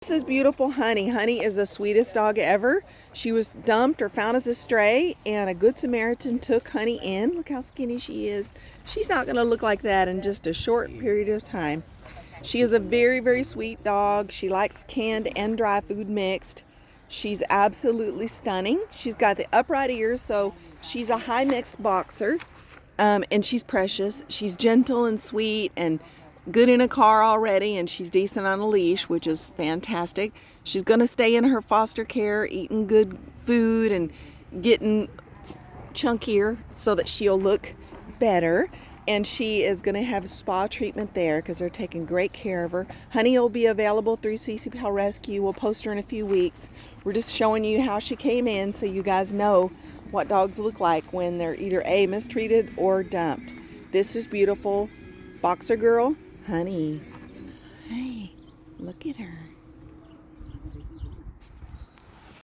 This is beautiful Honey. Honey is the sweetest dog ever. She was dumped or found as a stray, and a good Samaritan took Honey in. Look how skinny she is. She's not going to look like that in just a short period of time. She is a very, very sweet dog. She likes canned and dry food mixed. She's absolutely stunning. She's got the upright ears, so she's a high mix boxer, and she's precious. She's gentle and sweet and good in a car already, and she's decent on a leash, which is fantastic. She's going to stay in her foster care, eating good food and getting chunkier so that she'll look better. And she is going to have spa treatment there because they're taking great care of her. Honey will be available through CCPAL Rescue. We'll post her in a few weeks. We're just showing you how she came in so you guys know what dogs look like when they're either A, mistreated or dumped. This is beautiful boxer girl, Honey. Hey, look at her.